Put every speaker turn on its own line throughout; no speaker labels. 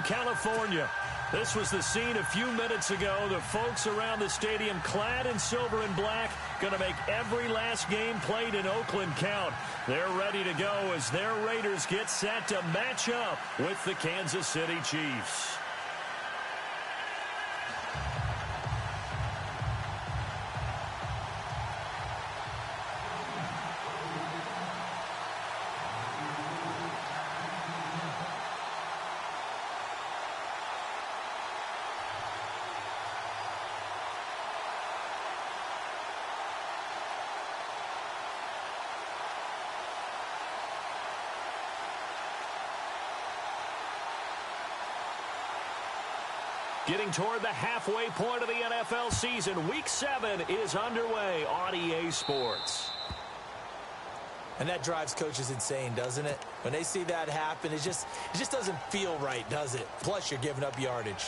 California. This was the scene a few minutes ago. The folks around the stadium clad in silver and black going to make every last game played in Oakland count. They're ready to go as their Raiders get set to match up with the Kansas City Chiefs. Getting toward the halfway point of the NFL season, Week 7 is underway on EA Sports.
And that drives coaches insane, doesn't it? When they see that happen, it just doesn't feel right, does it? Plus, you're giving up yardage.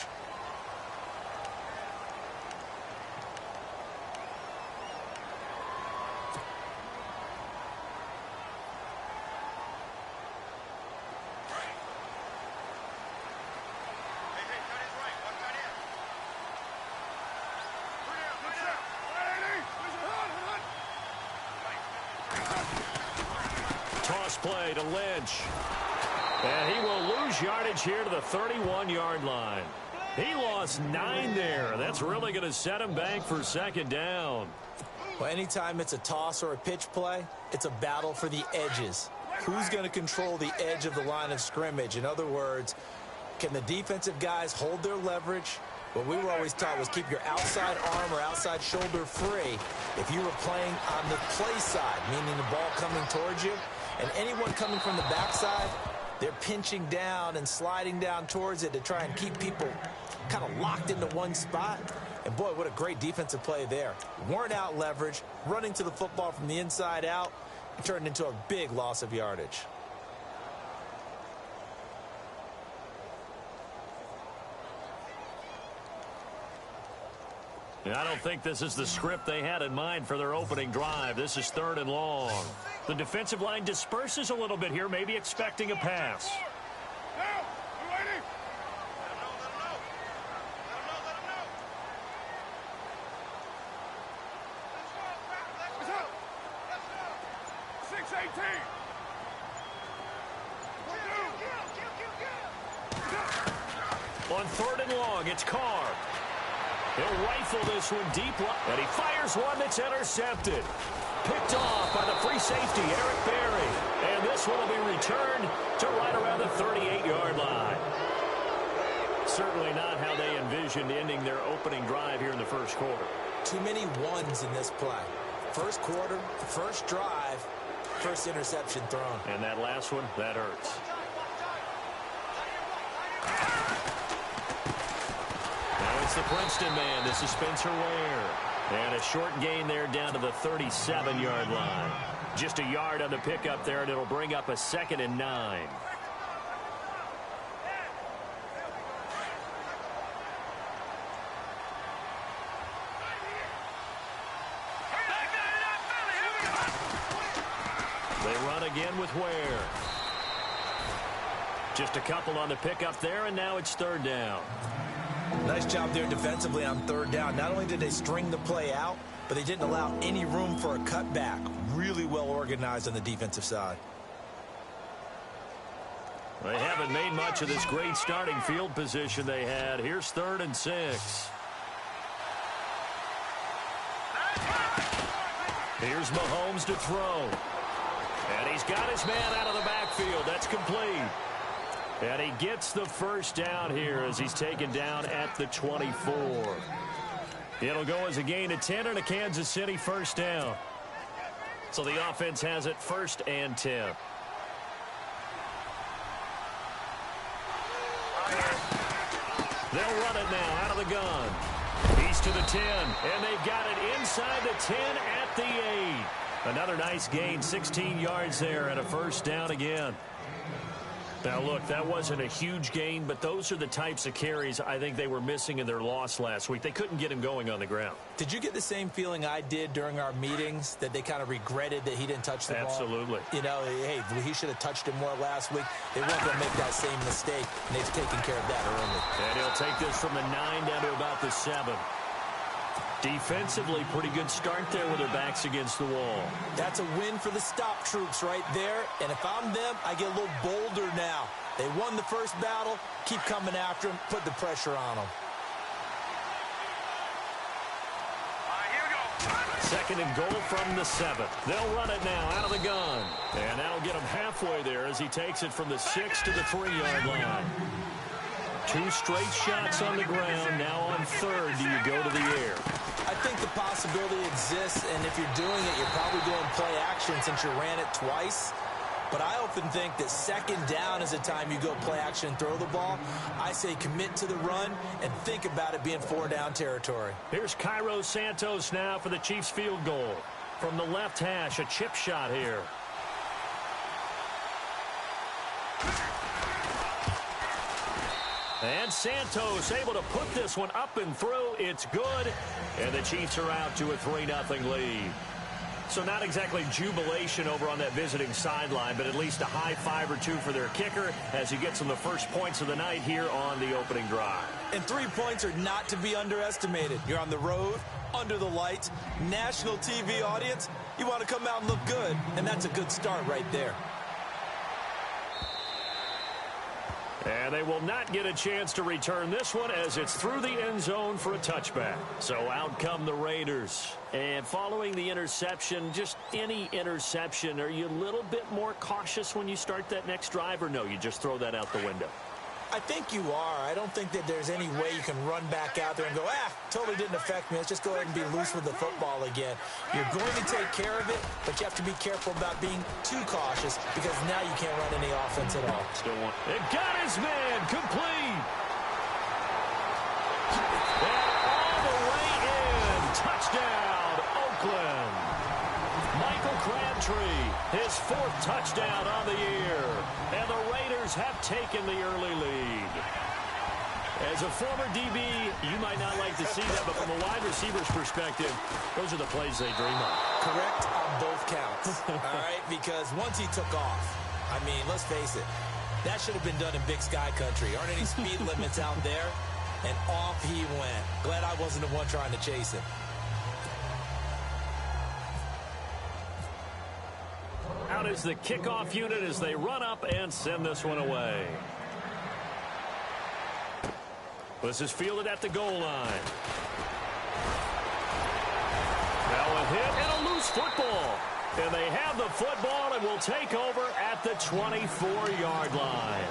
Toss play to Lynch. And he will lose yardage here to the 31-yard line. He lost 9 there. That's really going to set him back for second down.
Well, anytime it's a toss or a pitch play, it's a battle for the edges. Who's going to control the edge of the line of scrimmage? In other words, can the defensive guys hold their leverage? What we were always taught was keep your outside arm or outside shoulder free if you were playing on the play side, meaning the ball coming towards you. And anyone coming from the backside, they're pinching down and sliding down towards it to try and keep people kind of locked into one spot. And, boy, what a great defensive play there. Weren't out leverage, running to the football from the inside out, turned into a big loss of yardage.
I don't think this is the script they had in mind for their opening drive. This is 3rd and long. The defensive line disperses a little bit here, maybe expecting a pass. On 3rd and long, it's Carr. He'll rifle this one deep, and he fires one that's intercepted. Picked off by the free safety, Eric Berry. And this one will be returned to right around the 38-yard line. Certainly not how they envisioned ending their opening drive here in the first quarter.
Too many ones in this play. First quarter, first drive, first interception thrown.
And that last one, that hurts. It's the Princeton man. This is Spencer Ware. And a short gain there down to the 37-yard line. Just a yard on the pickup there, and it'll bring up a 2nd and 9. They run again with Ware. Just a couple on the pickup there, and now it's 3rd down.
Nice job there defensively on 3rd down. Not only did they string the play out, but they didn't allow any room for a cutback. Really well organized on the defensive side.
They haven't made much of this great starting field position they had. Here's 3rd and 6. Here's Mahomes to throw. And he's got his man out of the backfield. That's complete. And he gets the first down here as he's taken down at the 24. It'll go as a gain of 10 and a Kansas City first down. So the offense has it 1st and 10. They'll run it now out of the gun. He's to the 10, and they've got it inside the 10 at the 8. Another nice gain, 16 yards there, and a first down again. Now, look, that wasn't a huge gain, but those are the types of carries I think they were missing in their loss last week. They couldn't get him going on the ground.
Did you get the same feeling I did during our meetings, that they kind of regretted that he didn't touch the ball?
Absolutely.
You know, hey, he should have touched it more last week. They weren't going to make that same mistake, and they've taken care of that early.
And he'll take this from the 9 down to about the 7. Defensively, pretty good start there with their backs against the wall.
That's a win for the stop troops right there. And if I'm them, I get a little bolder now. They won the first battle. Keep coming after them. Put the pressure on them.
Second and goal from the 7. They'll run it now out of the gun. And that'll get him halfway there as he takes it from the 6 to the 3-yard line. 2 straight shots on the ground. Now on third, do you go to the air?
I think the possibility exists, and if you're doing it, you're probably doing play action since you ran it twice. But I often think that second down is the time you go play action and throw the ball. I say commit to the run and think about it being 4-down territory.
Here's Cairo Santos now for the Chiefs field goal. From the left hash, a chip shot here. And Santos able to put this one up and through. It's good. And the Chiefs are out to a 3-0 lead. So not exactly jubilation over on that visiting sideline, but at least a high 5 or 2 for their kicker as he gets them the first points of the night here on the opening drive.
And 3 points are not to be underestimated. You're on the road, under the lights, national TV audience. You want to come out and look good, and that's a good start right there.
And they will not get a chance to return this one as it's through the end zone for a touchback. So out come the Raiders. And following the interception, just any interception, are you a little bit more cautious when you start that next drive, or no, you just throw that out the window?
I think you are. I don't think that there's any way you can run back out there and go, totally didn't affect me. Let's just go ahead and be loose with the football again. You're going to take care of it, but you have to be careful about being too cautious because now you can't run any offense at all.
Still one. It got his man complete. And all the way in. Touchdown, Oakland. Michael Crabtree, his 4th touchdown on the year. And the Raiders have taken the early lead. As a former DB, you might not like to see that, but from a wide receiver's perspective, those are the plays they dream of.
Correct on both counts, all right? Because once he took off, I mean, let's face it, that should have been done in Big Sky Country. Aren't any speed limits out there? And off he went. Glad I wasn't the one trying to chase him.
Out is the kickoff unit as they run up and send this one away. This is fielded at the goal line. Now a hit and a loose football. And they have the football and will take over at the 24-yard line.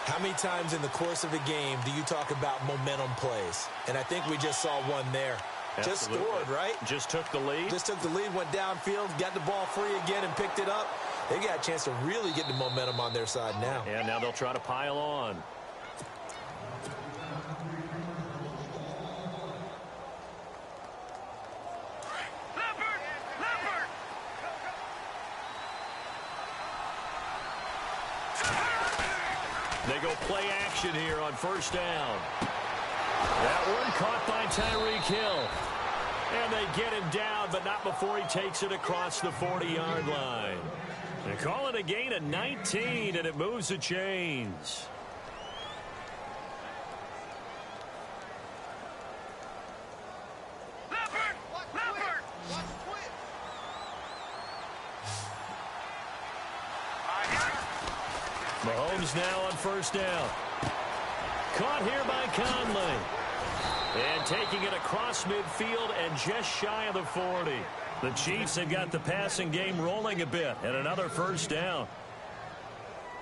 How many times in the course of a game do you talk about momentum plays? And I think we just saw one there.
Absolutely.
Just scored, right?
Just took the lead.
Just took the lead, went downfield, got the ball free again and picked it up. They got a chance to really get the momentum on their side now.
And now they'll try to pile on. They go play action here on first down. That one caught by Tyreek Hill. And they get him down, but not before he takes it across the 40-yard line. They call it a gain of 19, and it moves the chains. Mahomes now on first down. Caught here by Conley. And taking it across midfield and just shy of the 40. The Chiefs have got the passing game rolling a bit, and another first down.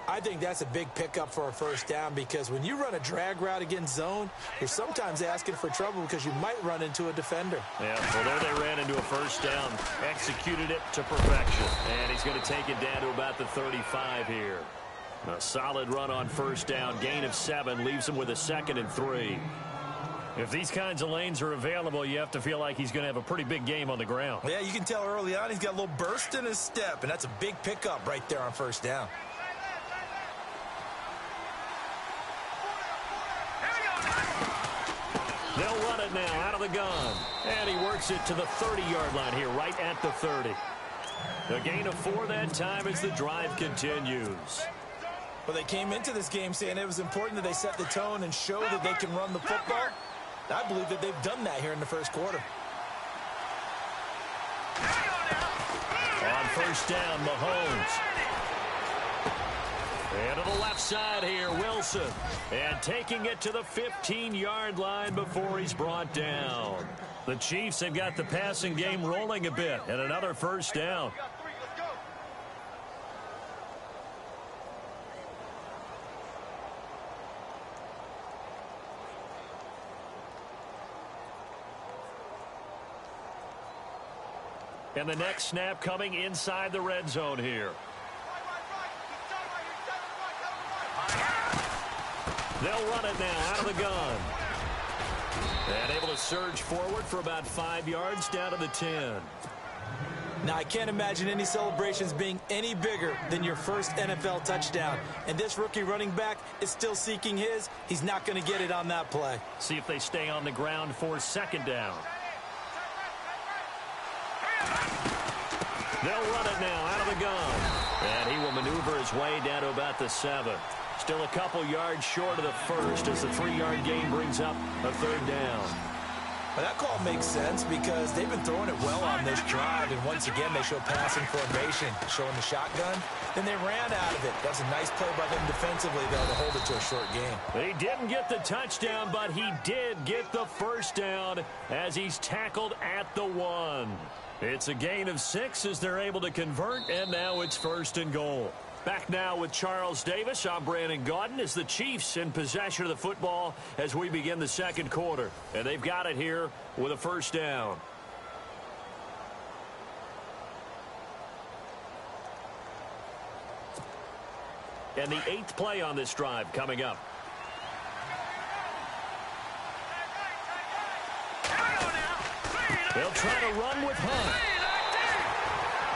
I think that's a big pickup for a first down because when you run a drag route against zone, you're sometimes asking for trouble because you might run into a defender.
Yeah, well, there they ran into a first down, executed it to perfection. And he's going to take it down to about the 35 here. A solid run on first down, gain of 7, leaves him with a 2nd and 3. If these kinds of lanes are available, you have to feel like he's going to have a pretty big game on the ground.
Yeah, you can tell early on he's got a little burst in his step, and that's a big pickup right there on first down.
They'll run it now out of the gun. And he works it to the 30-yard line here, right at the 30. A gain of 4 that time as the drive continues.
Well, they came into this game saying it was important that they set the tone and show that they can run the football. I believe that they've done that here in the first quarter.
On first down, Mahomes. And to the left side here, Wilson. And taking it to the 15-yard line before he's brought down. The Chiefs have got the passing game rolling a bit. And another first down. And the next snap coming inside the red zone here. They'll run it now out of the gun. And able to surge forward for about 5 yards down to the 10.
Now, I can't imagine any celebrations being any bigger than your first NFL touchdown. And this rookie running back is still seeking his. He's not going to get it on that play.
See if they stay on the ground for second down. They'll run it now out of the gun. And he will maneuver his way down to about the 7. Still a couple yards short of the first as the 3-yard gain brings up a third down.
Well, that call makes sense because they've been throwing it well on this drive. And once again, they show passing formation, showing the shotgun. Then they ran out of it. That's a nice play by them defensively, though, to hold it to a short game.
He didn't get the touchdown, but he did get the first down as he's tackled at the 1. It's a gain of 6 as they're able to convert, and now it's first and goal. Back now with Charles Davis. I'm Brandon Gaudin as the Chiefs in possession of the football as we begin the second quarter. And they've got it here with a first down. And the 8th play on this drive coming up. They'll try to run with Hunt.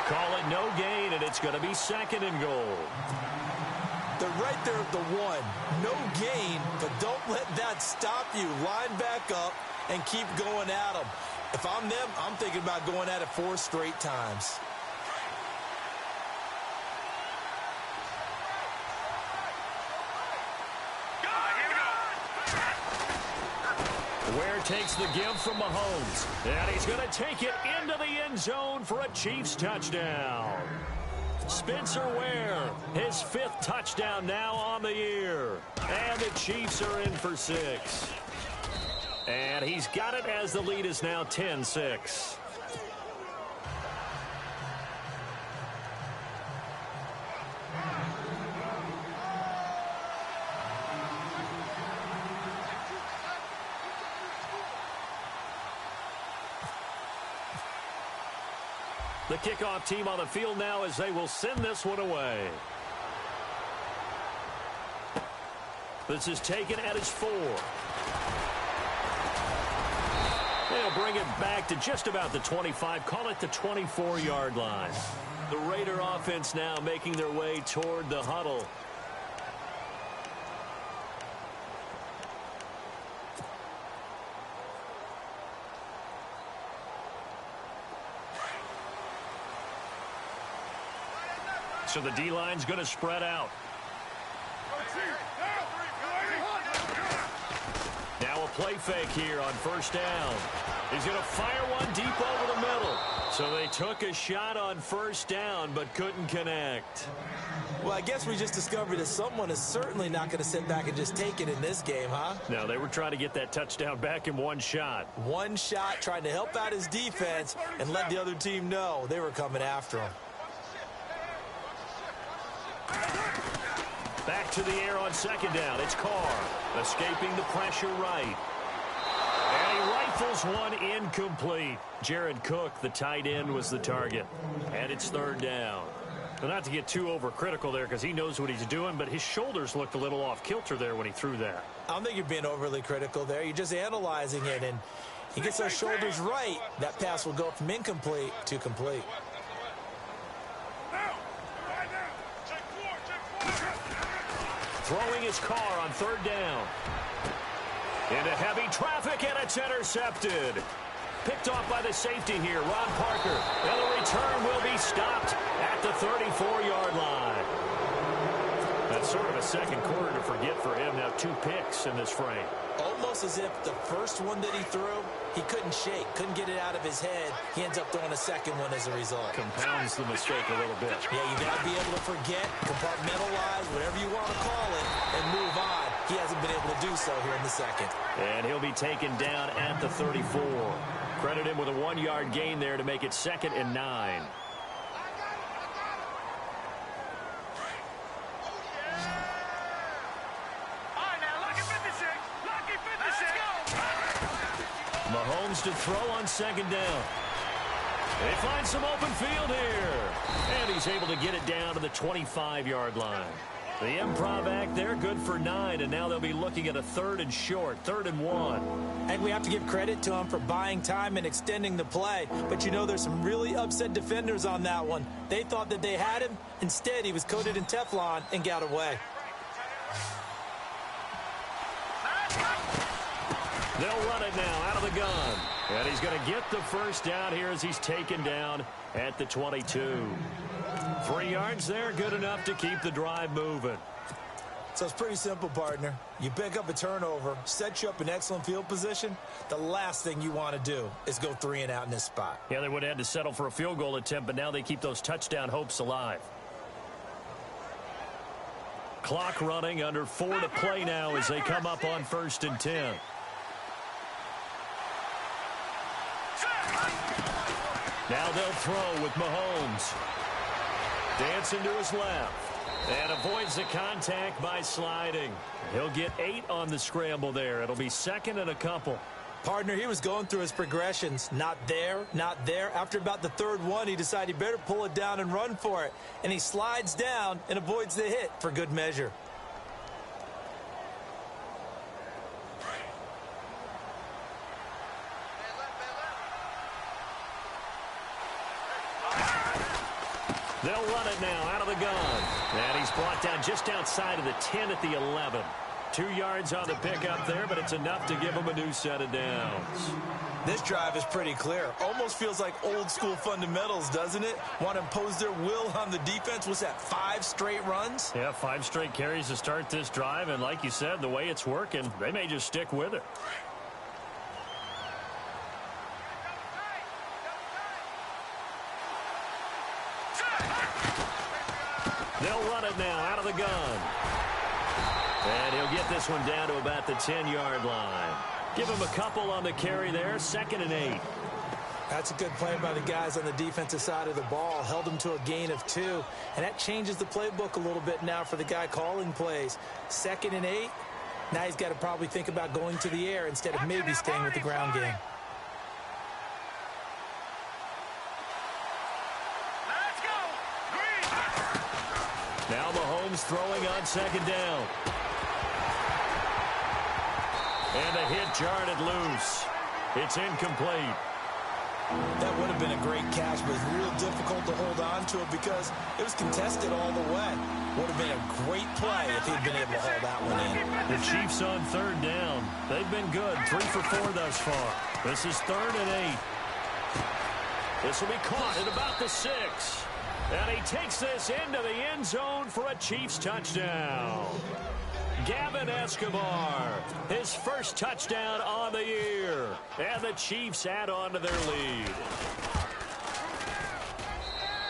Call it no gain, and it's going to be second and goal.
They're right there at the 1. No gain, but don't let that stop you. Line back up and keep going at them. If I'm them, I'm thinking about going at it 4 straight times.
Ware takes the give from Mahomes. And he's going to take it into the end zone for a Chiefs touchdown. Spencer Ware, his 5th touchdown now on the year. And the Chiefs are in for 6. And he's got it as the lead is now 10-6. The kickoff team on the field now as they will send this one away. This is taken at his 4. They'll bring it back to just about the 25. Call it the 24-yard line. The Raider offense now making their way toward the huddle. So the D-line's going to spread out. Now a play fake here on first down. He's going to fire one deep over the middle. So they took a shot on first down but couldn't connect.
Well, I guess we just discovered that someone is certainly not going to sit back and just take it in this game, huh?
No, they were trying to get that touchdown back in one shot.
One shot, trying to help out his defense and let the other team know they were coming after him.
Back to the air on second down. It's Carr escaping the pressure right. And he rifles one incomplete. Jared Cook, the tight end, was the target. And it's third down. Well, not to get too overcritical there because he knows what he's doing, but his shoulders looked a little off kilter there when he threw that.
I don't think you're being overly critical there. You're just analyzing it, and he gets those shoulders right. That pass will go from incomplete to complete. Throwing his Carr on third down.
Into heavy traffic, and it's intercepted. Picked off by the safety here, Ron Parker. And the return will be stopped at the 34-yard line. That's sort of a second quarter to forget for him. Now 2 picks in this frame.
Almost as if the first one that he threw, he couldn't shake, couldn't get it out of his head. He ends up throwing a second one as a result.
Compounds the mistake a little bit.
Yeah, you got to be able to forget, compartmentalize, whatever you want to call it, and move on. He hasn't been able to do so here in the second.
And he'll be taken down at the 34. Credit him with a 1-yard gain there to make it 2nd and 9. Mahomes to throw on 2nd down. They find some open field here. And he's able to get it down to the 25-yard line. The improv act there, good for 9, and now they'll be looking at a 3rd and short, 3rd and 1.
And we have to give credit to him for buying time and extending the play. But you know, there's some really upset defenders on that one. They thought that they had him. Instead, he was coated in Teflon and got away.
They'll run it now out of the gun. And he's going to get the first down here as he's taken down at the 22. 3 yards there, good enough to keep the drive moving.
So it's pretty simple, partner. You pick up a turnover, set you up in excellent field position. The last thing you want to do is go 3 and out in this spot.
Yeah, they would have had to settle for a field goal attempt, but now they keep those touchdown hopes alive. Clock running, under 4 to play now as they come up on 1st and 10. Now they'll throw with Mahomes. Dancing to his left. And avoids the contact by sliding. He'll get 8 on the scramble there. It'll be 2nd and a couple.
Partner, he was going through his progressions. Not there, not there. After about the 3rd one, he decided he better pull it down and run for it. And he slides down and avoids the hit for good measure.
They'll run it now out of the gun. And he's brought down just outside of the 10 at the 11. 2 yards on the pickup there, but it's enough to give him a new set of downs.
This drive is pretty clear. Almost feels like old school fundamentals, doesn't it? Want to impose their will on the defense. Was that 5 straight runs?
Yeah, 5 straight carries to start this drive. And like you said, the way it's working, they may just stick with it. They'll run it now out of the gun. And he'll get this one down to about the 10-yard line. Give him a couple on the carry there, 2nd and 8.
That's a good play by the guys on the defensive side of the ball. Held them to a gain of 2. And that changes the playbook a little bit now for the guy calling plays. 2nd and 8. Now he's got to probably think about going to the air instead of maybe staying with the ground game.
Now Mahomes throwing on 2nd down. And a hit jarred it loose. It's incomplete.
That would have been a great catch, but it's real difficult to hold on to it because it was contested all the way. Would have been a great play if he'd been able to hold that one in.
The Chiefs on 3rd down. They've been good, 3 for 4 thus far. This is 3rd and 8. This will be caught at about the 6. And he takes this into the end zone for a Chiefs touchdown. Gavin Escobar, his first touchdown on the year. And the Chiefs add on to their lead.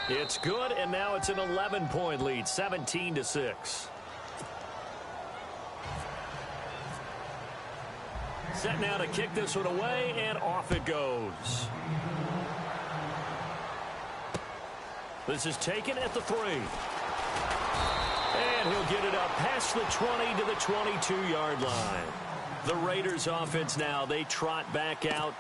It's good, and now it's an 11-point lead, 17-6. Set now to kick this one away, and off it goes. This is taken at the 3. And he'll get it up past the 20 to the 22-yard line. The Raiders offense now, they trot back out.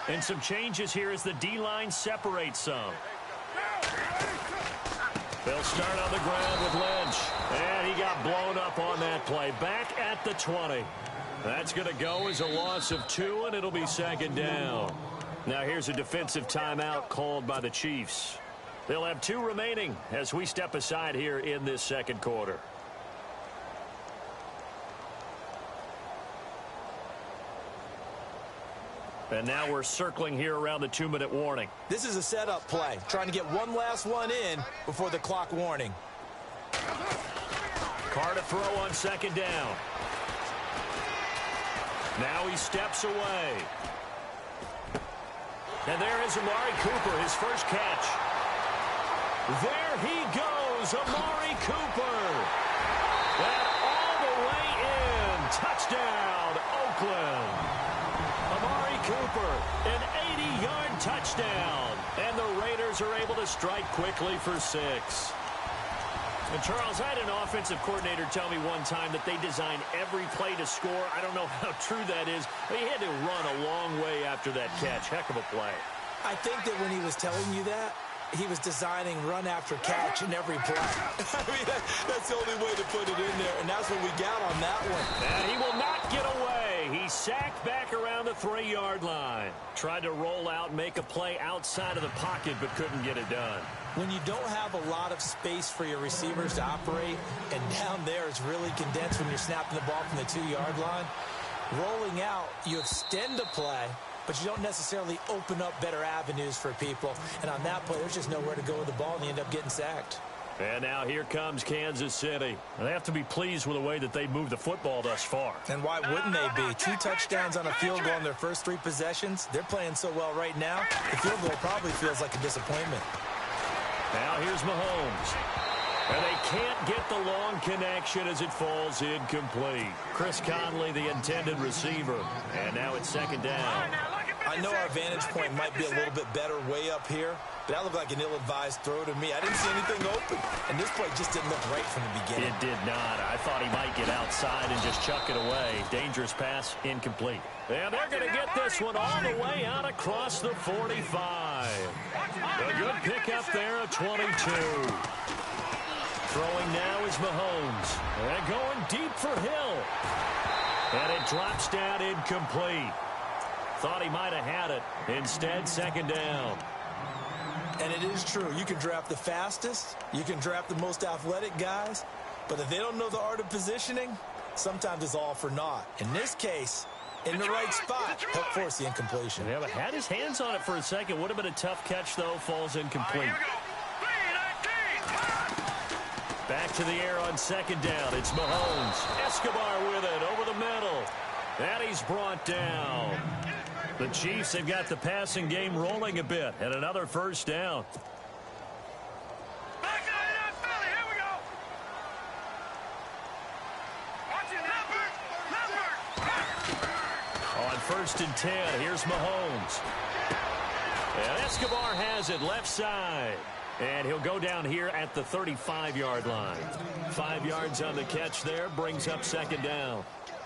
And some changes here as the D-line separates some. They'll start on the ground with Lynch. And he got blown up on that play. Back at the 20. That's going to go as a loss of 2, and it'll be second down. Now here's a defensive timeout called by the Chiefs. They'll have 2 remaining as we step aside here in this second quarter. And now we're circling here around the 2-minute warning.
This is a setup play, trying to get one last one in before the clock warning.
Carr to throw on second down. Now he steps away. And there is Amari Cooper, his first catch. There he goes, Amari Cooper. And all the way in. Touchdown, Oakland. Amari Cooper, an 80-yard touchdown. And the Raiders are able to strike quickly for 6. And Charles, I had an offensive coordinator tell me one time that they design every play to score. I don't know how true that is, but he had to run a long way after that catch. Heck of a play.
I think that when he was telling you that, he was designing run after catch in every play. I mean, that's the only way to put it in there, and that's what we got on that one.
And he will not get away. He sacked back around the 3-yard line. Tried to roll out, make a play outside of the pocket, but couldn't get it done.
When you don't have a lot of space for your receivers to operate, and down there is really condensed when you're snapping the ball from the 2-yard line, rolling out, you extend the play, but you don't necessarily open up better avenues for people. And on that play, there's just nowhere to go with the ball, and you end up getting sacked.
And now here comes Kansas City. They have to be pleased with the way that they moved the football thus far.
And why wouldn't they be? 2 touchdowns on a field goal in their first 3 possessions. They're playing so well right now, the field goal probably feels like a disappointment.
Now here's Mahomes. And they can't get the long connection as it falls incomplete. Chris Conley, the intended receiver. And now it's second down.
I know our vantage point might be a little bit better way up here, but that looked like an ill-advised throw to me. I didn't see anything open, and this play just didn't look right from the beginning.
It did not. I thought he might get outside and just chuck it away. Dangerous pass, incomplete. And they're going to get this one all the way out across the 45. A good pickup there at 22. Throwing now is Mahomes. And going deep for Hill. And it drops down incomplete. Thought he might have had it. Instead, second down.
And it is true. You can draft the fastest. You can draft the most athletic guys. But if they don't know the art of positioning, sometimes it's all for naught. In this case, in the right spot, help force the incompletion.
Yeah, but had his hands on it for a second. Would have been a tough catch, though. Falls incomplete. Back to the air on second down. It's Mahomes. Escobar with it over the middle. And he's brought down. The Chiefs have got the passing game rolling a bit. And another first down. On 1st and 10, here's Mahomes. And Escobar has it left side. And he'll go down here at the 35-yard line. 5 yards on the catch there, brings up second down.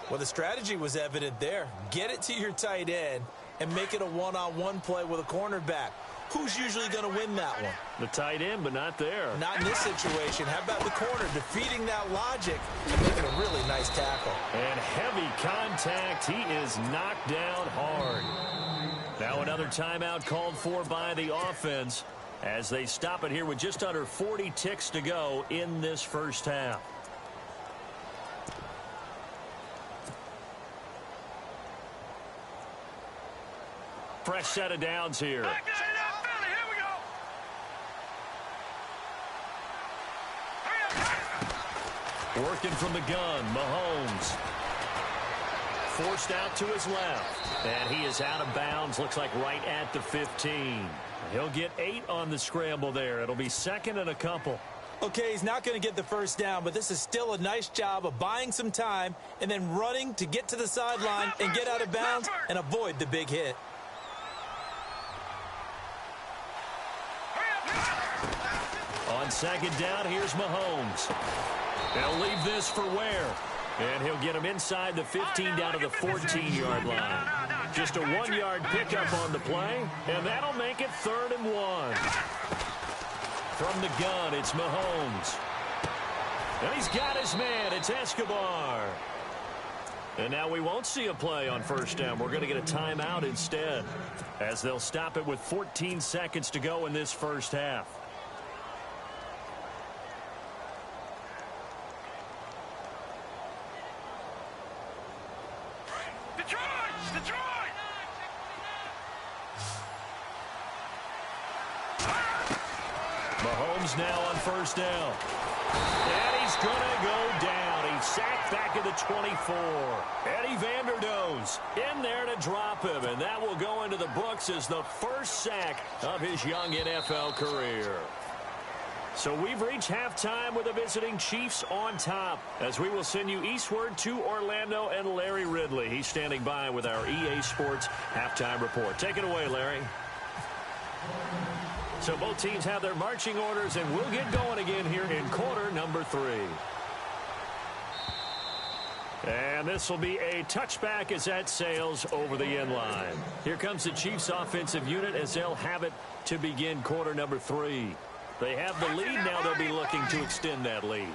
Well, the strategy was evident there. Get it to your tight end and make it a one-on-one play with a cornerback. Who's usually going to win that one?
The tight end, but not there.
Not in this situation. How about the corner defeating that logic and making a really nice tackle?
And heavy contact. He is knocked down hard. Now another timeout called for by the offense as they stop it here with just under 40 ticks to go in this first half. Fresh set of downs here. Working from the gun, Mahomes. Forced out to his left. And he is out of bounds, looks like right at the 15. He'll get 8 on the scramble there. It'll be second and a couple.
Okay, he's not going to get the first down, but this is still a nice job of buying some time and then running to get to the sideline and get out of bounds and avoid the big hit.
On second down, here's Mahomes. They'll leave this for Ware. And he'll get him inside the 15 down to the 14-yard line. Just a 1-yard pickup on the play, and that'll make it 3rd and 1. From the gun, it's Mahomes. And he's got his man. It's Escobar. And now we won't see a play on first down. We're going to get a timeout instead, as they'll stop it with 14 seconds to go in this first half. Mahomes now on first down. And he's going to go down. He's sacked back at the 24. Eddie Vanderdoes in there to drop him. And that will go into the books as the first sack of his young NFL career. So we've reached halftime with the visiting Chiefs on top, as we will send you eastward to Orlando and Larry Ridley. He's standing by with our EA Sports halftime report. Take it away, Larry. So both teams have their marching orders, and we'll get going again here in quarter number 3. And this will be a touchback as that sails over the end line. Here comes the Chiefs offensive unit as they'll have it to begin quarter number 3. They have the lead. Now they'll be looking to extend that lead.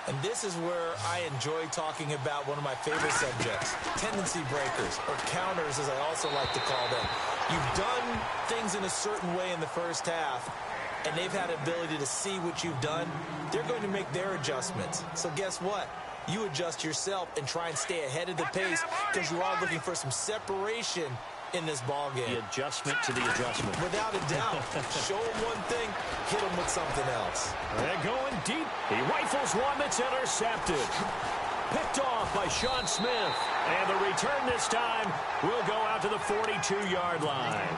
And this is where I enjoy talking about one of my favorite subjects, tendency breakers, or counters as I also like to call them. You've done things in a certain way in the first half, and they've had the ability to see what you've done. They're going to make their adjustments. So guess what? You adjust yourself and try and stay ahead of the pace, because you are looking for some separation in this ball game.
The adjustment to the adjustment.
Without a doubt. Show them one thing, hit them with something else.
They're going deep. He rifles one that's intercepted. Picked off by Sean Smith. And the return this time will go out to the 42-yard line.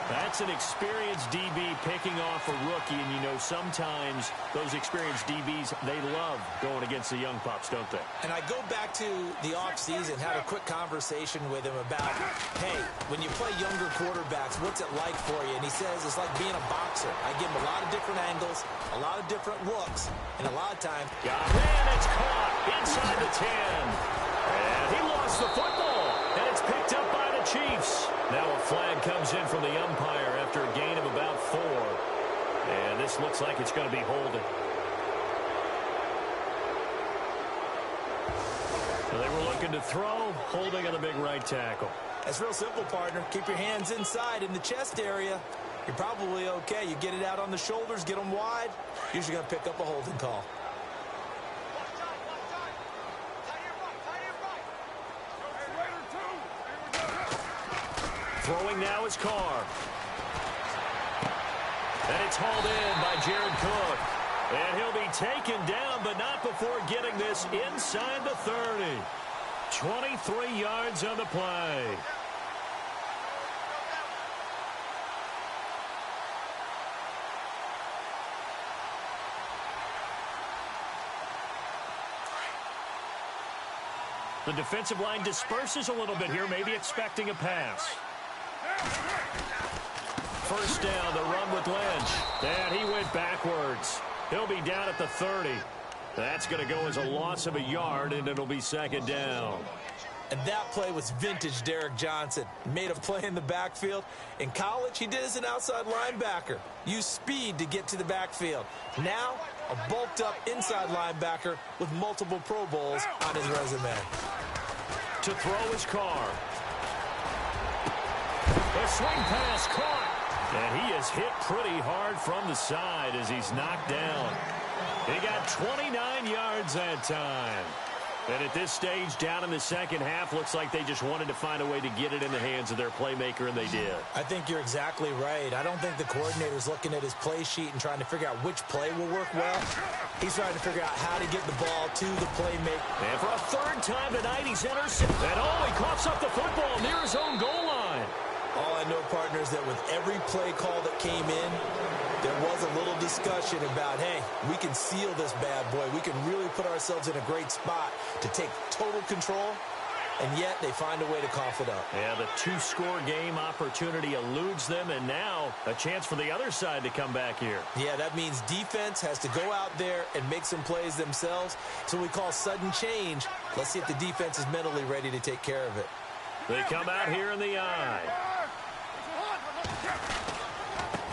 That's an experienced DB picking off a rookie, and you know sometimes those experienced DBs, they love going against the young pups, don't they?
And I go back to the offseason, had a quick conversation with him about, hey, when you play younger quarterbacks, what's it like for you? And he says it's like being a boxer. I give him a lot of different angles, a lot of different looks, and a lot of times...
And it's caught inside the 10. And he lost the football, and it's picked up by the Chiefs. Now a flag comes in from the umpire after a gain of about 4. And this looks like it's going to be holding. So they were looking to throw, holding on the big right tackle.
That's real simple, partner. Keep your hands inside in the chest area. You're probably okay. You get it out on the shoulders, get them wide. Usually going to pick up a holding call.
Throwing now is Carr. And it's hauled in by Jared Cook. And he'll be taken down, but not before getting this inside the 30. 23 yards on the play. The defensive line disperses a little bit here, maybe expecting a pass. First down, the run with Lynch. And he went backwards. He'll be down at the 30. That's going to go as a loss of a yard, and it'll be second down.
And that play was vintage Derek Johnson. Made a play in the backfield. In college, he did as an outside linebacker. Used speed to get to the backfield. Now, a bulked-up inside linebacker with multiple Pro Bowls on his resume.
To throw is Carr. A swing pass caught. And he is hit pretty hard from the side as he's knocked down. He got 29 yards that time. And at this stage, down in the second half, looks like they just wanted to find a way to get it in the hands of their playmaker, and they did.
I think you're exactly right. I don't think the coordinator's looking at his play sheet and trying to figure out which play will work well. He's trying to figure out how to get the ball to the playmaker.
And for a third time tonight, he's intercepted. And he coughs up the football near his own goal line.
All I know, partner, is that with every play call that came in, there was a little discussion about, hey, we can seal this bad boy. We can really put ourselves in a great spot to take total control, and yet they find a way to cough it up.
Yeah, the 2-score game opportunity eludes them, and now a chance for the other side to come back here.
Yeah, that means defense has to go out there and make some plays themselves. So we call sudden change. Let's see if the defense is mentally ready to take care of it.
They come out here in the eye.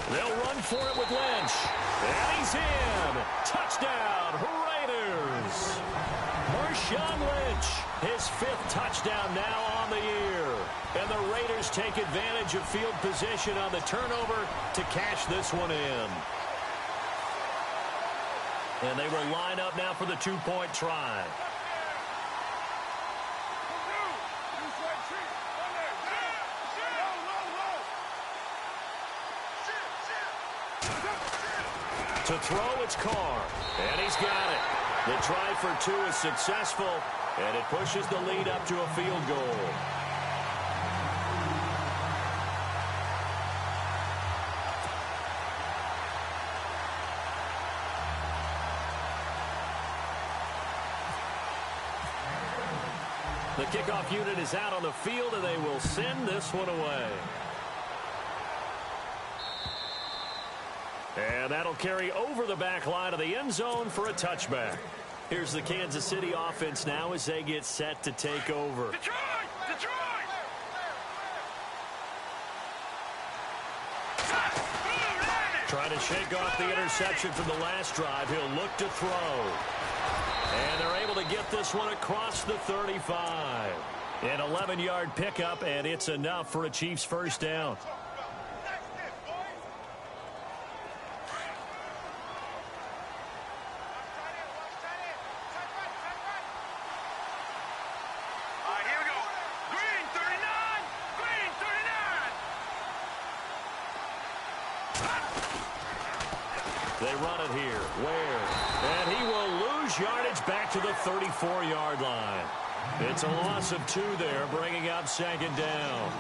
They'll run for it with Lynch. And he's in. Touchdown, Raiders. Marshawn Lynch His 5th touchdown now on the year. And the Raiders take advantage of field position on the turnover to cash this one in. And they will line up now for the 2-point try. To throw, it's Carr. And he's got it. The try for 2 is successful, and it pushes the lead up to a field goal. The kickoff unit is out on the field, and they will send this one away. And that'll carry over the back line of the end zone for a touchback. Here's the Kansas City offense now as they get set to take over.
Detroit! Detroit!
Trying to shake off the interception from the last drive. He'll look to throw. And they're able to get this one across the 35. An 11-yard pickup, and it's enough for a Chiefs first down. They run it here. Ware. And he will lose yardage back to the 34-yard line. It's a loss of 2 there, bringing up 2nd down.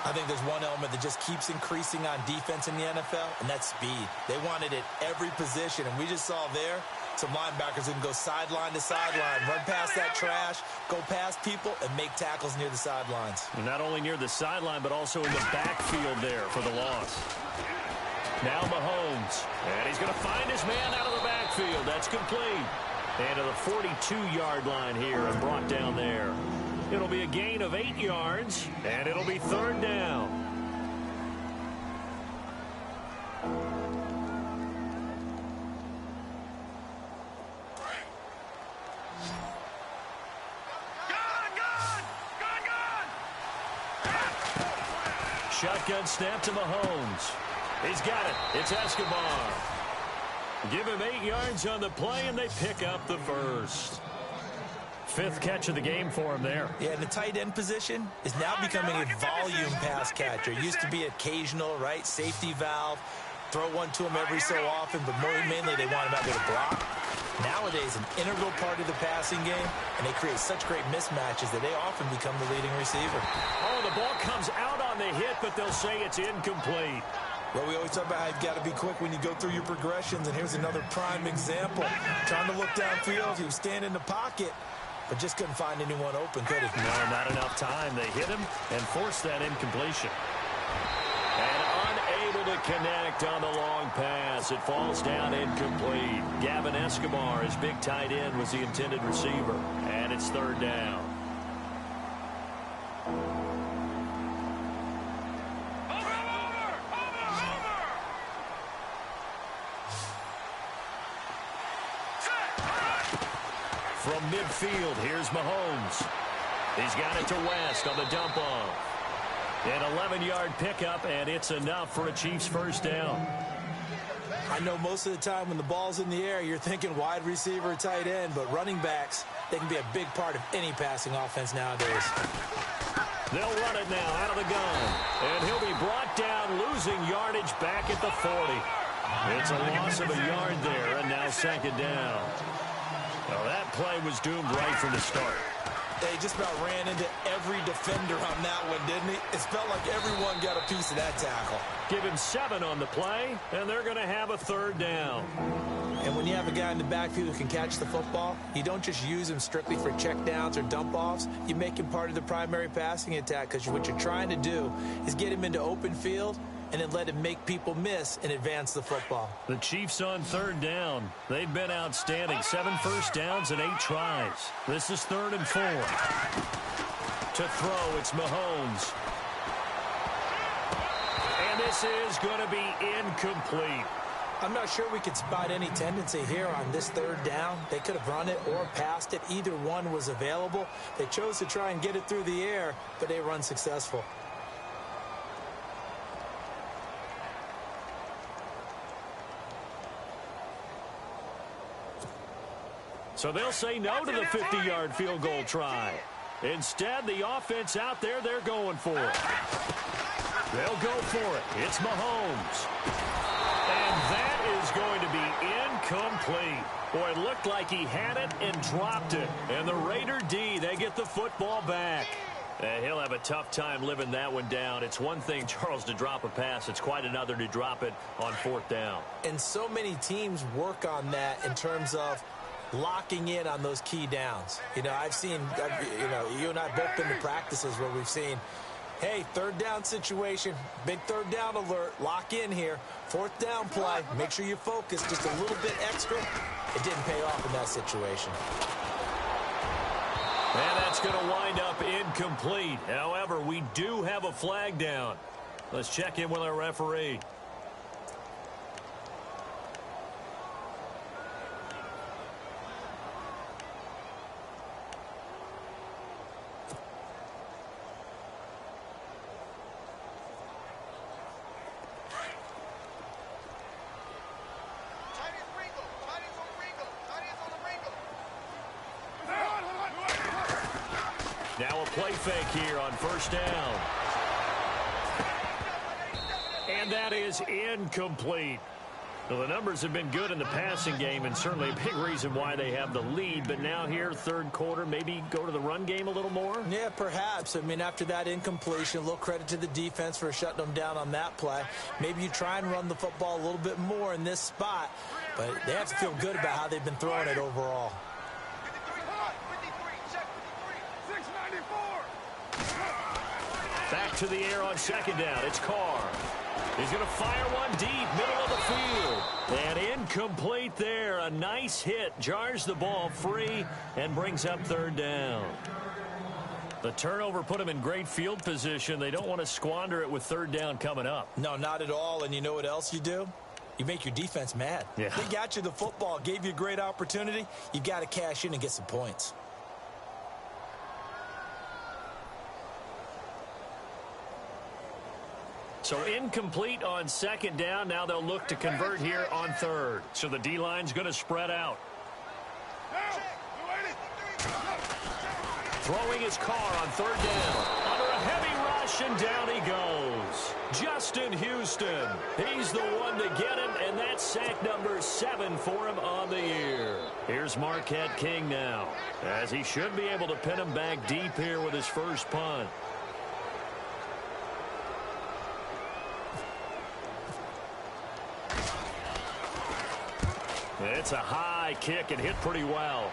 I think there's one element that just keeps increasing on defense in the NFL, and that's speed. They want it at every position, and we just saw there some linebackers who can go sideline to sideline, run past that trash, go past people, and make tackles near the sidelines.
And not only near the sideline, but also in the backfield there for the loss. Now Mahomes, and he's going to find his man out of the backfield. That's complete. And to the 42-yard line here and brought down there. It'll be a gain of 8 yards, and it'll be 3rd down. Shotgun snap to Mahomes. He's got it. It's Escobar. Give him 8 yards on the play, and they pick up the first. 5th catch of the game for him there.
Yeah, the tight end position is now becoming a volume pass catcher. It used to be occasional, right? Safety valve. Throw one to him every so often, but mainly they want him out there to block. Nowadays, an integral part of the passing game, and they create such great mismatches that they often become the leading receiver.
Oh, the ball comes out on the hit, but they'll say it's incomplete.
Well, we always talk about how you've got to be quick when you go through your progressions, and here's another prime example. Trying to look downfield, he was standing in the pocket, but just couldn't find anyone open, could he?
No, not enough time. They hit him and forced that incompletion. And unable to connect on the long pass. It falls down incomplete. Gavin Escobar, his big tight end, was the intended receiver. And it's 3rd down. From midfield, here's Mahomes. He's got it to West on the dump off. An 11-yard pickup, and it's enough for a Chiefs first down.
I know most of the time when the ball's in the air, you're thinking wide receiver, tight end, but running backs, they can be a big part of any passing offense nowadays.
They'll run it now out of the gun. And he'll be brought down, losing yardage back at the 40. It's a loss of a yard there, and now 2nd down. Well, that play was doomed right from the start.
They just about ran into every defender on that one, didn't he? It felt like everyone got a piece of that tackle.
Give him 7 on the play, and they're going to have a 3rd down.
And when you have a guy in the backfield who can catch the football, you don't just use him strictly for checkdowns or dump-offs. You make him part of the primary passing attack, because what you're trying to do is get him into open field and then let him make people miss and advance the football.
The Chiefs on 3rd down. They've been outstanding. 7 first downs and 8 tries. This is 3rd and 4. To throw, it's Mahomes. And this is going to be incomplete.
I'm not sure we could spot any tendency here on this third down. They could have run it or passed it. Either one was available. They chose to try and get it through the air, but they were unsuccessful.
So they'll say no to the 50-yard field goal try. Instead, the offense out there, they're going for it. They'll go for it. It's Mahomes. And that is going to be incomplete. Boy, it looked like he had it and dropped it. And the Raider D, they get the football back. And he'll have a tough time living that one down. It's one thing, Charles, to drop a pass. It's quite another to drop it on fourth down.
And so many teams work on that in terms of locking in on those key downs. You know, you and I both been to practices where we've seen, hey, third down situation, big third down alert, lock in here. Fourth down play, make sure you focus just a little bit extra. It didn't pay off in that situation.
And that's going to wind up incomplete. However, we do have a flag down. Let's check in with our referee. Now a play fake here on first down. And that is incomplete. Well, the numbers have been good in the passing game and certainly a big reason why they have the lead. But now here, third quarter, maybe go to the run game a little more?
Yeah, perhaps. I mean, after that incompletion, a little credit to the defense for shutting them down on that play. Maybe you try and run the football a little bit more in this spot. But they have to feel good about how they've been throwing it overall.
Back to the air on second down. It's Carr. He's going to fire one deep, middle of the field. And incomplete there. A nice hit. Jars the ball free and brings up third down. The turnover put them in great field position. They don't want to squander it with third down coming up.
No, not at all. And you know what else you do? You make your defense mad.
Yeah.
They got you the football, gave you a great opportunity. You got to cash in and get some points.
So incomplete on second down. Now they'll look to convert here on third. So the D-line's going to spread out. Throwing his Carr on third down. Under a heavy rush, and down he goes. Justin Houston. He's the one to get him, and that's sack number 7 for him on the year. Here's Marquette King now, as he should be able to pin him back deep here with his first punt. It's a high kick and hit pretty well.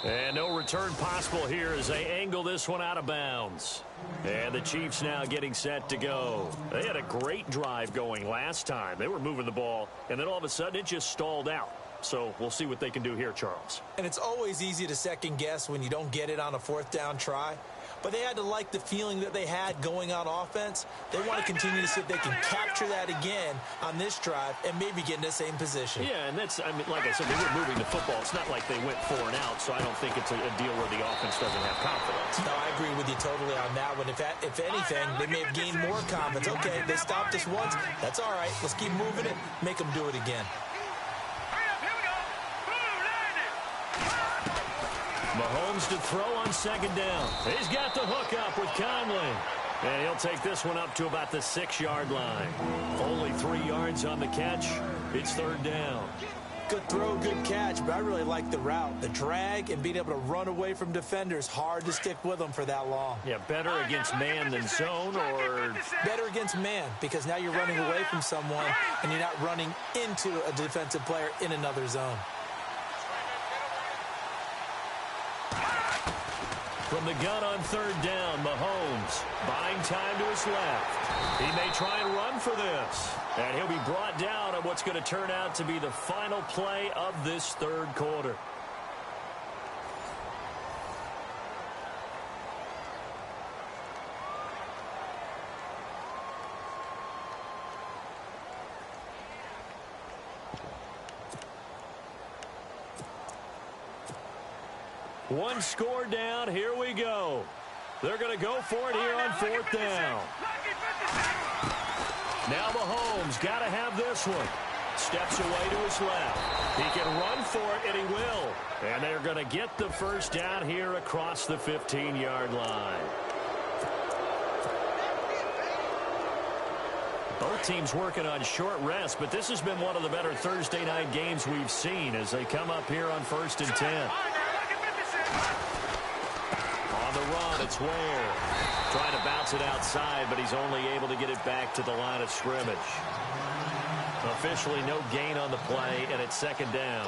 And no return possible here as they angle this one out of bounds. And the Chiefs now getting set to go. They had a great drive going last time. They were moving the ball, and then all of a sudden it just stalled out. So we'll see what they can do here, Charles.
And it's always easy to second guess when you don't get it on a fourth down try. But they had to like the feeling that they had going on offense. They want to continue to see if they can capture that again on this drive and maybe get in the same position.
Yeah, and that's, I mean, like I said, they were moving the football. It's not like they went 4 and out, so I don't think it's a deal where the offense doesn't have confidence.
No, I agree with you totally on that one. If anything, they may have gained more confidence. Okay, they stopped us once. That's all right. Let's keep moving it. Make them do it again.
Mahomes to throw on second down. He's got the hook up with Conley. And he'll take this one up to about the 6-yard line. Only 3 yards on the catch. It's third down.
Good throw, good catch, but I really like the route. The drag and being able to run away from defenders, hard to stick with them for that long.
Yeah, better against man than zone, or?
Better against man, because now you're running away from someone and you're not running into a defensive player in another zone.
From the gun on third down, Mahomes buying time to his left. He may try and run for this. And he'll be brought down on what's going to turn out to be the final play of this third quarter. One score down. Here we go. They're going to go for it here on fourth down. Now Mahomes got to have this one. Steps away to his left. He can run for it, and he will. And they're going to get the first down here across the 15-yard line. Both teams working on short rest, but this has been one of the better Thursday night games we've seen as they come up here on 1st and 10. On the run, it's Ware. Trying to bounce it outside, but he's only able to get it back to the line of scrimmage. Officially no gain on the play, and it's 2nd down.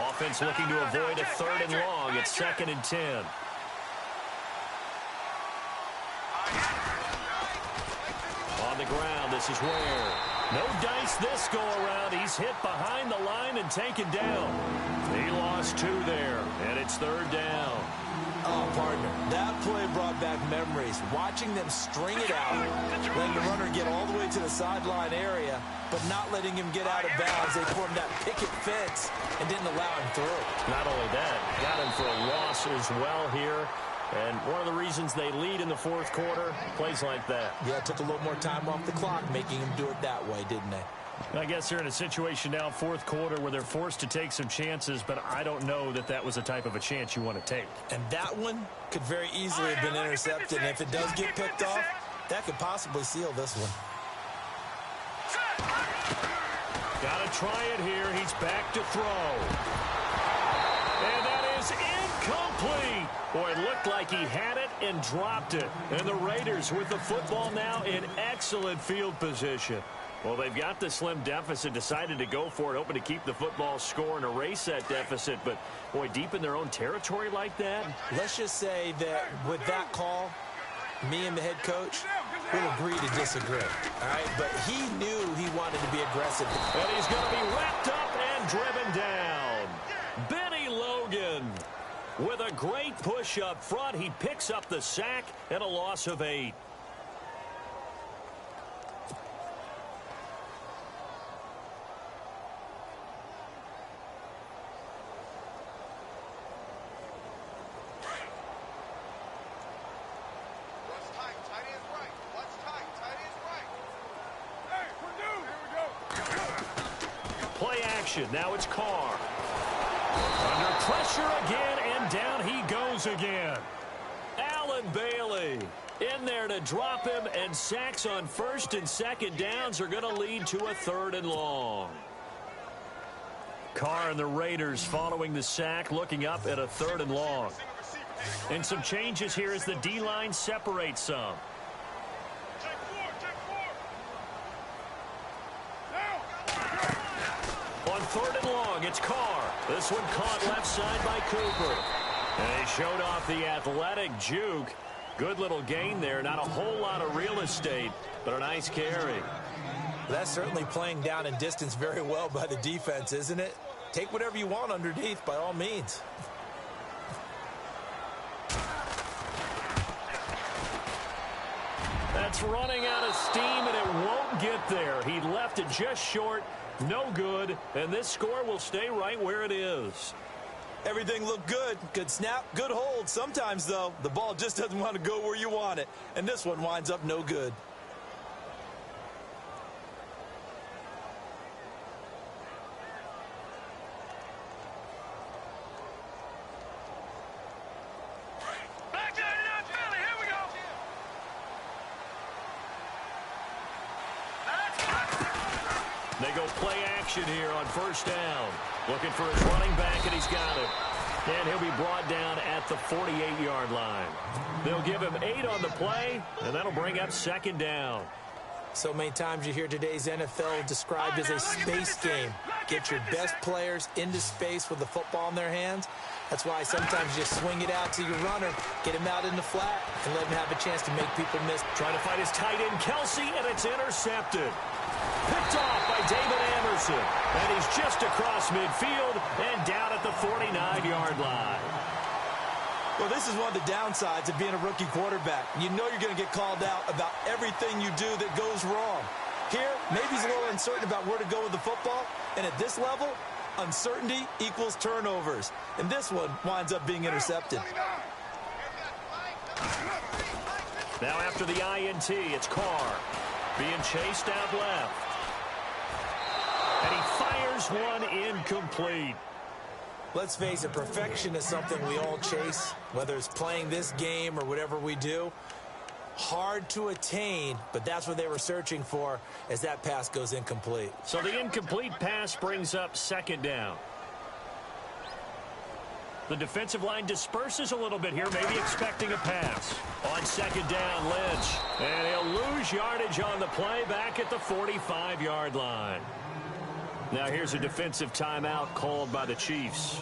Offense looking to avoid a 3rd and long. It's 2nd and 10. On the ground, this is Ware. No dice this go around. He's hit behind the line and taken down. He lost 2 there, and it's 3rd down.
Oh, partner, that play brought back memories. Watching them string it out, letting the runner get all the way to the sideline area, but not letting him get out of bounds. They formed that picket fence and didn't allow him through.
Not only that, got him for a loss as well here. And one of the reasons they lead in the 4th quarter, plays like that.
Yeah, it took a little more time off the clock, making him do it that way, didn't they?
I guess they're in a situation now, 4th quarter, where they're forced to take some chances, but I don't know that that was the type of a chance you want to take.
And that one could very easily have been intercepted. And if it does get picked off, that could possibly seal this one.
Got to try it here. He's back to throw. And that is incomplete. Boy, it looked like he had it and dropped it. And the Raiders with the football now in excellent field position. Well, they've got the slim deficit, decided to go for it, hoping to keep the football score and erase that deficit. But, boy, deep in their own territory like that.
Let's just say that with that call, me and the head coach will agree to disagree. All right? But he knew he wanted to be aggressive.
And he's going to be wrapped up and driven down. Benny Logan with a great push up front. He picks up the sack and a loss of 8. Now it's Carr. Under pressure again, and down he goes again. Allen Bailey in there to drop him, and sacks on 1st and 2nd downs are going to lead to a 3rd and long. Carr and the Raiders following the sack, looking up at a 3rd and long. And some changes here as the D-line separates some. On 3rd and long, it's Carr. This one caught left side by Cooper. And he showed off the athletic juke. Good little gain there. Not a whole lot of real estate, but a nice carry.
That's certainly playing down in distance very well by the defense, isn't it? Take whatever you want underneath, by all means.
That's running out of steam, and it won't get there. He left it just short. No good, and this score will stay right where it is.
Everything looked good. Good snap, good hold. Sometimes, though, the ball just doesn't want to go where you want it, and this one winds up no good.
They go play action here on 1st down. Looking for his running back, and he's got it. And he'll be brought down at the 48-yard line. They'll give him 8 on the play, and that'll bring up 2nd down.
So many times you hear today's NFL described as a space game. Get your best players into space with the football in their hands. That's why sometimes you just swing it out to your runner, get him out in the flat, and let him have a chance to make people miss.
Trying to fight his tight end, Kelsey, and it's intercepted. Picked off by David Anderson. And he's just across midfield and down at the 49-yard line.
Well, this is one of the downsides of being a rookie quarterback. You know you're going to get called out about everything you do that goes wrong. Here, maybe he's a little uncertain about where to go with the football. And at this level, Uncertainty equals turnovers. And this one winds up being intercepted.
Now after the INT, it's Carr being chased out left. And he fires one incomplete.
Let's face it, perfection is something we all chase, whether it's playing this game or whatever we do. Hard to attain, but that's what they were searching for as that pass goes incomplete.
So the incomplete pass brings up second down. The defensive line disperses a little bit here, maybe expecting a pass. On second down, Lynch. And he'll lose yardage on the play back at the 45-yard line. Now here's a defensive timeout called by the Chiefs.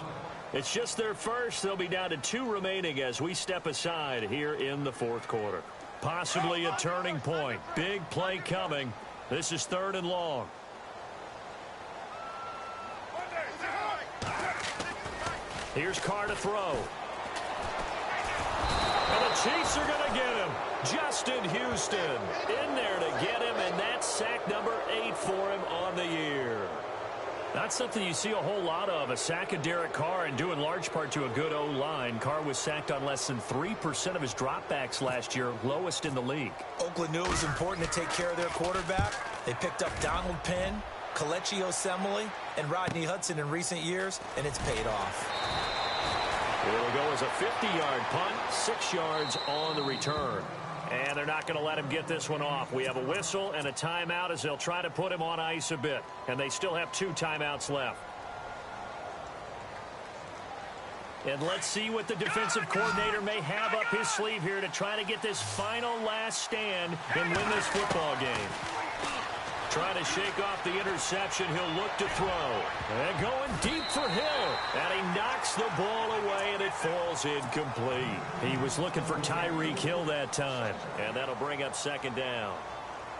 It's just their first. They'll be down to 2 remaining as we step aside here in the fourth quarter. Possibly a turning point. Big play coming. This is 3rd and long. Here's Carr to throw. And the Chiefs are going to get him. Justin Houston in there to get him, and that's sack number 8 for him on the year. Not something you see a whole lot of, a sack of Derek Carr, and due in large part to a good O-line. Carr was sacked on less than 3% of his dropbacks last year, lowest in the league.
Oakland knew it was important to take care of their quarterback. They picked up Donald Penn, Kelechi Osemele, and Rodney Hudson in recent years, and it's paid off.
It'll go as a 50-yard punt, 6 yards on the return. And they're not going to let him get this one off. We have a whistle and a timeout as they'll try to put him on ice a bit. And they still have 2 timeouts left. And let's see what the defensive coordinator may have up his sleeve here to try to get this final last stand and win this football game. Trying to shake off the interception. He'll look to throw. And going deep for Hill. And he knocks the ball away, and it falls incomplete. He was looking for Tyreek Hill that time. And that'll bring up second down.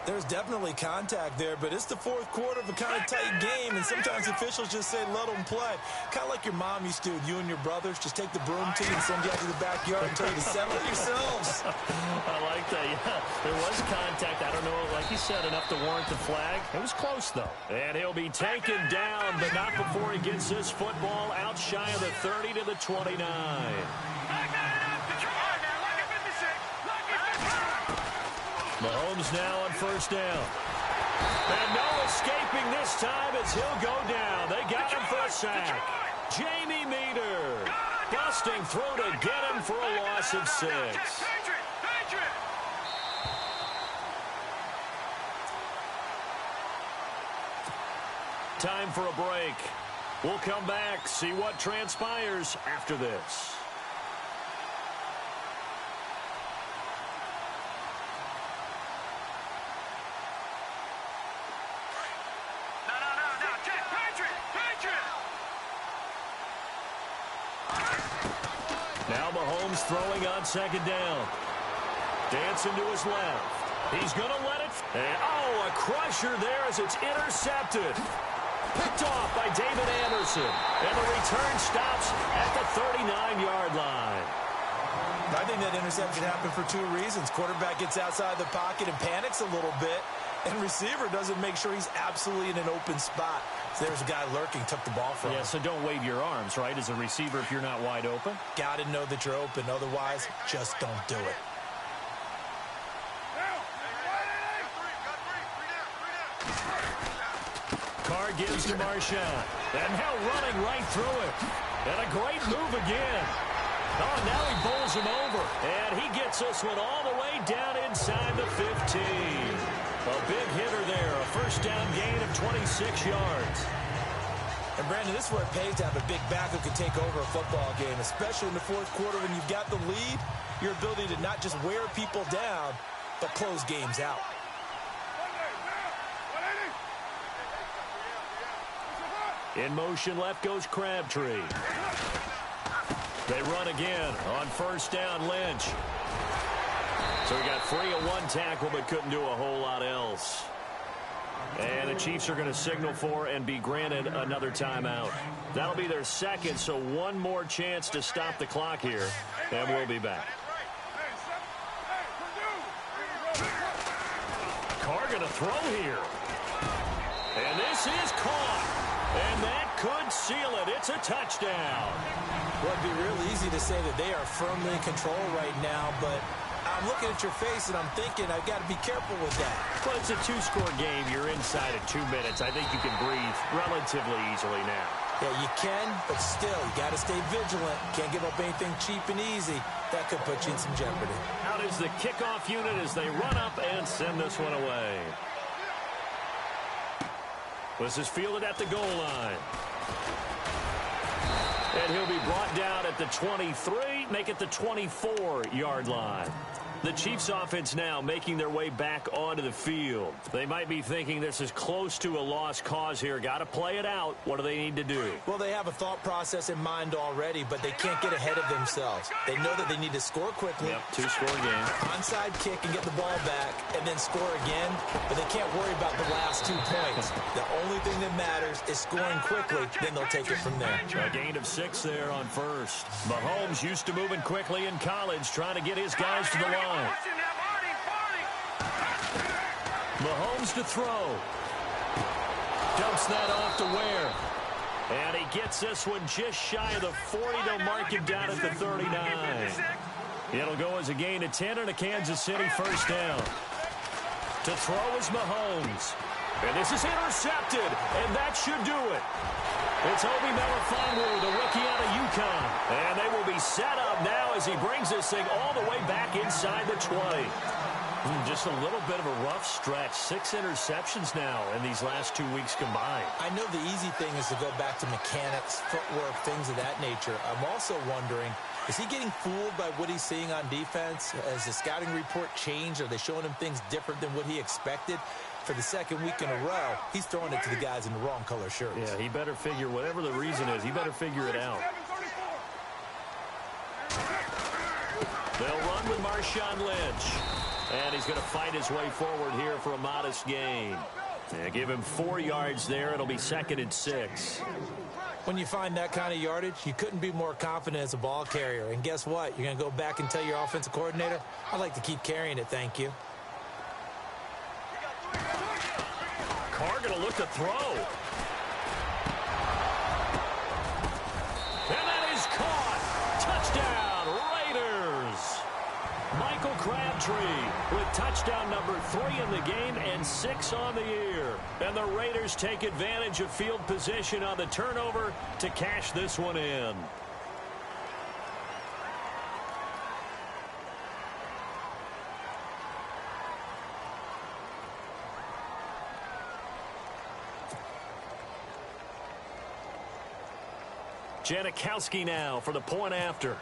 There's definitely contact there, but it's the fourth quarter of a kind of tight game, and sometimes officials just say let them play. Kind of like your mom used to, you and your brothers, just take the broom to you and send you out to the backyard and tell you to settle it yourselves.
I like that, yeah. There was contact. I don't know, like you said, enough to warrant the flag. It was close, though. And he'll be taken down, but not before he gets this football out shy of the 30 to the 29. Mahomes now on first down. And no escaping this time as he'll go down. They got him for a sack. Jamie Meter busting through to get him for a loss of 6. Time for a break. We'll come back, see what transpires after this. Now Mahomes throwing on second down. Dancing to his left. He's going to let it. And, oh, a crusher there as it's intercepted. Picked off by David Anderson. And the return stops at the 39-yard line.
I think that interception happened for 2 reasons. Quarterback gets outside the pocket and panics a little bit. And receiver doesn't make sure he's absolutely in an open spot. So there's a guy lurking, took the ball from him.
Yeah, so don't wave your arms, right, as a receiver if you're not wide open.
Got to know that you're open. Otherwise, just don't do it.
Carr gives to Marshawn. And now running right through it. And a great move again. Oh, now he bowls him over. And he gets this one all the way down inside the 15. A big hitter there. A first down gain of 26 yards.
And, Brandon, this is where it pays to have a big back who can take over a football game, especially in the fourth quarter when you've got the lead. Your ability to not just wear people down, but close games out.
In motion, left goes Crabtree. They run again on first down, Lynch. So he got free of 1 tackle, but couldn't do a whole lot else. And the Chiefs are going to signal for and be granted another timeout. That'll be their second, so 1 more chance to stop the clock here, and we'll be back. Carr going to throw here. And this is caught. And that could seal it. It's a touchdown.
Well, it'd be real easy to say that they are firmly in control right now, but I'm looking at your face and I'm thinking I've got to be careful with that.
Well, it's a two-score game. You're inside of 2 minutes. I think you can breathe relatively easily now.
Yeah, you can, but still, you got to stay vigilant. Can't give up anything cheap and easy. That could put you in some jeopardy.
Out is the kickoff unit as they run up and send this one away. This is fielded at the goal line. And he'll be brought down at the 23, make it the 24-yard line. The Chiefs offense now making their way back onto the field. They might be thinking this is close to a lost cause here. Got to play it out. What do they need to do?
Well, they have a thought process in mind already, but they can't get ahead of themselves. They know that they need to score quickly.
Yep, two-score game.
Onside kick and get the ball back and then score again, but they can't worry about the last 2 points. The only thing that matters is scoring quickly, then they'll take it from there.
A gain of 6 there on first. Mahomes used to moving quickly in college, trying to get his guys to the line. Mahomes to throw. Dumps that off to Ware. And he gets this one just shy of the 40. They'll mark him down at the 39. It'll go as a gain of 10 and a Kansas City first down. To throw is Mahomes. And this is intercepted. And that should do it. It's Obi Melifonwu, the rookie out of UConn. And they will be set up now as he brings this thing all the way back inside the 20. Just a little bit of a rough stretch. 6 interceptions now in these last 2 weeks combined.
I know the easy thing is to go back to mechanics, footwork, things of that nature. I'm also wondering, is he getting fooled by what he's seeing on defense? Has the scouting report changed? Are they showing him things different than what he expected? For the second week in a row, he's throwing it to the guys in the wrong color shirts.
Yeah, he better figure, whatever the reason is, he better figure it out. They'll run with Marshawn Lynch. And he's going to fight his way forward here for a modest gain. Yeah, give him 4 yards there. It'll be 2nd and 6.
When you find that kind of yardage, you couldn't be more confident as a ball carrier. And guess what? You're going to go back and tell your offensive coordinator, I'd like to keep carrying it, thank you.
Carr going to look to throw. And that is caught. Touchdown, Raiders. Michael Crabtree with touchdown number 3 in the game and 6 on the year. And the Raiders take advantage of field position on the turnover to cash this one in. Janikowski now for the point after.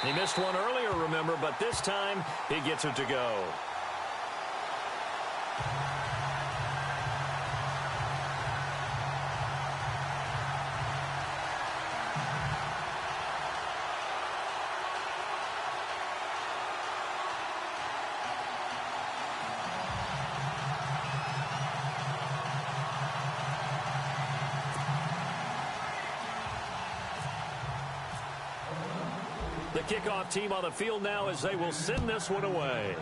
He missed one earlier, remember, but this time he gets it to go. The kickoff team on the field now as they will send this one away.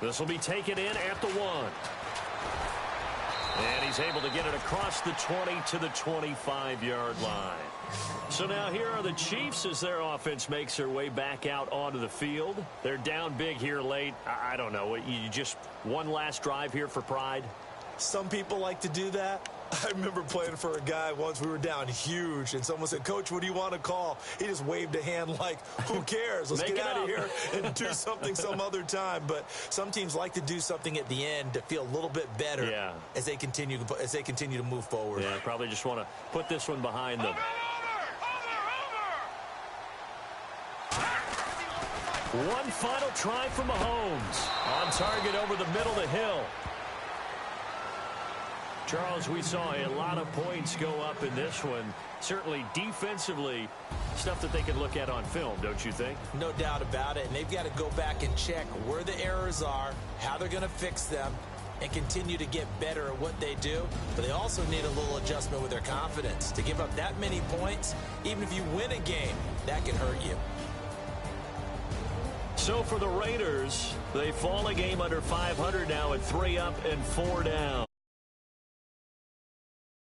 This will be taken in at the 1. And he's able to get it across the 20 to the 25-yard line. So now here are the Chiefs as their offense makes their way back out onto the field. They're down big here late. I don't know. You just one last drive here for pride?
Some people like to do that. I remember playing for a guy once. We were down huge, and someone said, Coach, what do you want to call? He just waved a hand like, who cares? Let's get out of here and do something some other time. But some teams like to do something at the end to feel a little bit better as they continue to move forward.
Yeah, probably just want to put this one behind them. One final try from Mahomes. On target over the middle of the hill. Charles, we saw a lot of points go up in this one. Certainly defensively, stuff that they can look at on film, don't you think?
No doubt about it. And they've got to go back and check where the errors are, how they're going to fix them, and continue to get better at what they do. But they also need a little adjustment with their confidence. To give up that many points, even if you win a game, that can hurt you.
So for the Raiders, they fall a game under 500 now at 3 up and 4 down.